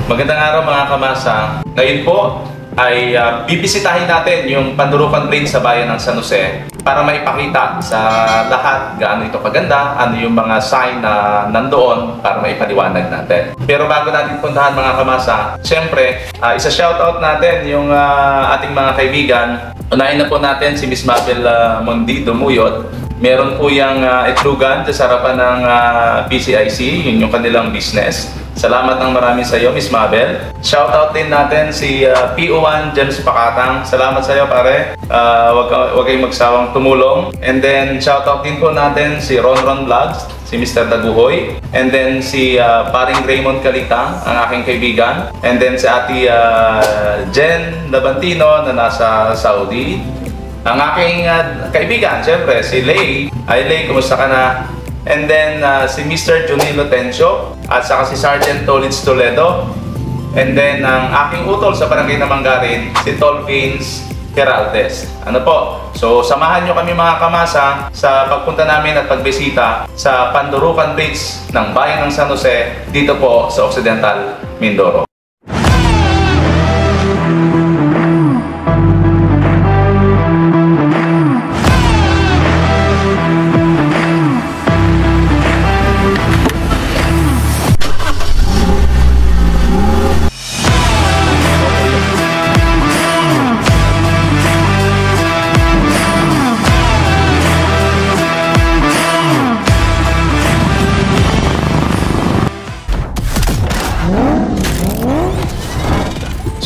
Magandang araw mga kamasa. Ngayon po ay bibisitahin natin yung Pandarucan Bridge sa bayan ng San Jose para maipakita sa lahat gaano ito kaganda, ano yung mga sign na nandoon para maipaliwanag natin. Pero bago natin puntahan mga kamasa, siyempre, isa-shoutout natin yung ating mga kaibigan. Unahin na po natin si Miss Mabel Mondi Dumuyot. Meron po yung itlugan sa harapan ng PCIC, yun yung kanilang business. Salamat ng marami sa iyo, Miss Mabel. Shoutout din natin si PO1 James Pakatang. Salamat sa iyo, pare. Huwag kayong magsawang tumulong. And then, shoutout din po natin si Ron Vlogs, si Mr. Daguhoy. And then, si paring Raymond Kalita, ang aking kaibigan. And then, si Ate Jen Labantino na nasa Saudi. Ang aking kaibigan, syempre, si Lay. Ay, Lay, kumusta ka na? And then, si Mr. Junilo Tencio at saka si Sergeant Tolitz Toledo. And then, ang aking utol sa Barangay Namanggarin, si Tol Vince Heraldes. Ano po? So, samahan nyo kami mga kamasa sa pagpunta namin at pagbisita sa Pandarucan Bridge ng Bayan ng San Jose dito po sa Occidental Mindoro.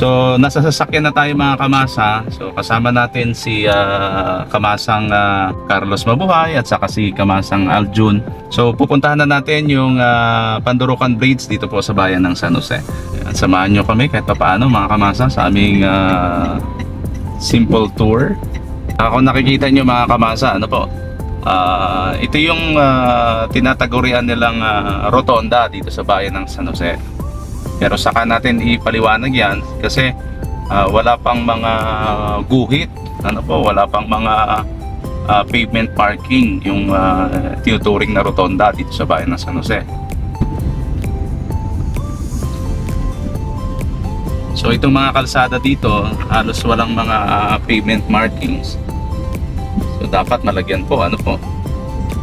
So, nasa sasakyan na tayo mga kamasa. So, kasama natin si kamasang Carlos Mabuhay at saka si kamasang Aljun. So, pupuntahan na natin yung Pandarucan Bridge dito po sa bayan ng San Jose. At samahan nyo kami kahit paano mga kamasa sa aming simple tour. Kung nakikita nyo mga kamasa, ano po? Ito yung tinatagurian nilang rotonda dito sa bayan ng San Jose. Pero saka natin ipaliwanag yan kasi wala pang mga guhit, ano po, wala pang mga pavement parking yung tinuturing na rotonda dito sa bayan ng San Jose. So itong mga kalsada dito, halos walang mga pavement markings. So dapat malagyan po, ano po.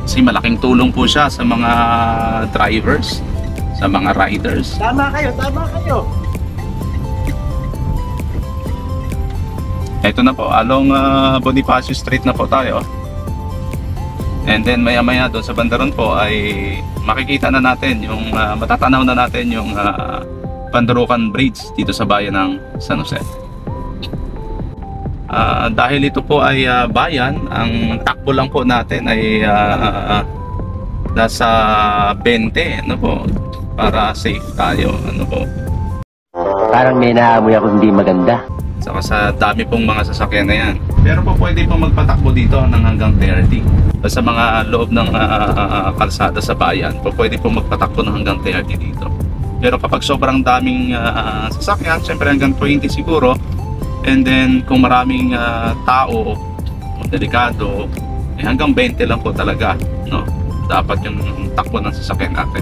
Kasi malaking tulong po siya sa mga drivers, sa mga riders. Tama kayo, tama kayo. Ito na po, along Bonifacio Street na po tayo. And then maya maya doon sa bandaron po ay makikita na natin yung matatanaw na natin yung Pandarucan Bridge dito sa bayan ng San Jose. Dahil ito po ay bayan, ang takbo lang po natin ay nasa 20, ano po, para safe tayo, ano po. Parang may naamoy ako hindi maganda. Saka sa dami pong mga sasakyan na yan. Pero po pwede pong magpatakbo dito ng hanggang 30. Sa mga loob ng kalsada sa bayan, po pwede pong magpatakbo ng hanggang 30 dito. Pero kapag sobrang daming sasakyan, syempre hanggang 20 siguro. And then kung maraming tao, delikado, hanggang 20 lang po talaga, no? Dapat yung takbo ng sasakyan natin.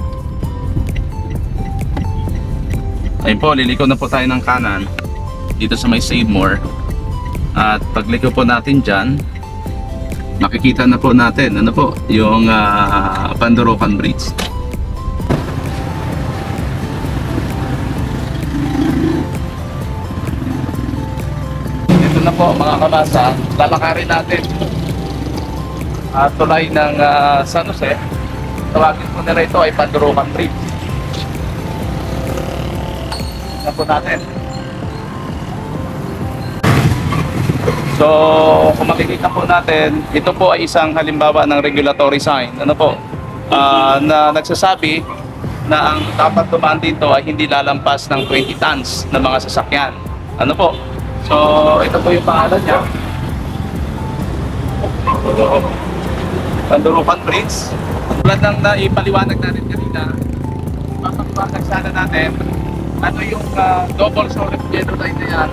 Ayun po, liliko na po tayo ng kanan dito sa may Save More. At pagliko po natin dyan, makikita na po natin, ano po, yung Pandarucan Bridge. Ito na po mga kamasa, lalakarin natin tulay ng San Jose. Tawagin po nila ito ay Pandarucan Bridge. Tignan po natin. So, kung makikita po natin, ito po ay isang halimbawa ng regulatory sign, ano po, na nagsasabi na ang dapat dumaan dito ay hindi lalampas ng 20 tons na mga sasakyan. Ano po? So, ito po yung pangalan niya. Pandarucan Bridge. Tulad ng naipaliwanag natin kanina, mapapaliwanag sana natin ano yung double solid yellow line na yan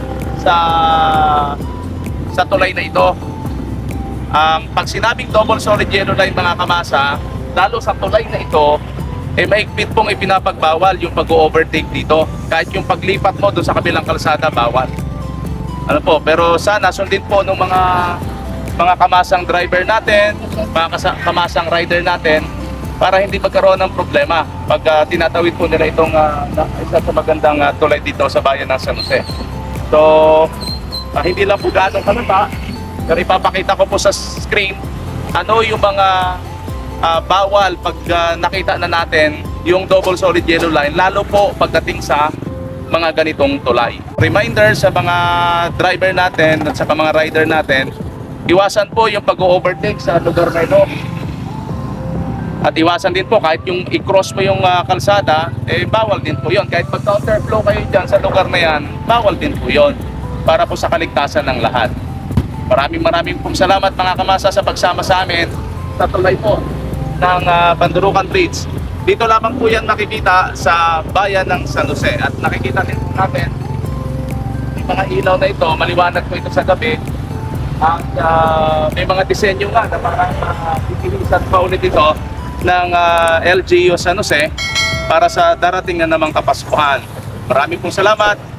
sa tulay na ito. Pag sinabing double solid yellow line mga kamasa, lalo sa tulay na ito, mahigpit pong ipinapagbawal yung pag-overtake dito. Kahit yung paglipat mo doon sa kabilang kalsada, bawal. Ano po, pero sana sundin po ng mga kamasang driver natin, kamasang rider natin, para hindi magkaroon ng problema pag tinatawid po nila itong isa sa magandang tulay dito sa bayan ng San Jose. So, hindi lang po ganong kalaba, pero ipapakita ko po sa screen ano yung mga bawal pag nakita na natin yung double solid yellow line, lalo po pagdating sa mga ganitong tulay. Reminder sa mga driver natin at sa mga rider natin, iwasan po yung pag-overtake sa lugar na ito. At iwasan din po kahit yung i-cross mo yung kalsada, bawal din po yun. Kahit pag-counterflow kayo dyan sa lugar na yan, bawal din po yun. Para po sa kaligtasan ng lahat. Maraming pong salamat mga kamasa sa pagsama sa amin sa tulay po ng Pandarucan Bridge. Dito lamang po yan makikita sa bayan ng San Jose. At nakikita din po natin yung mga ilaw na ito, maliwanag po ito sa gabi. At may mga disenyo nga na parang itinisan pa ulit ito ng LGU San Jose para sa darating na namang Kapaskuhan. Maraming pong salamat.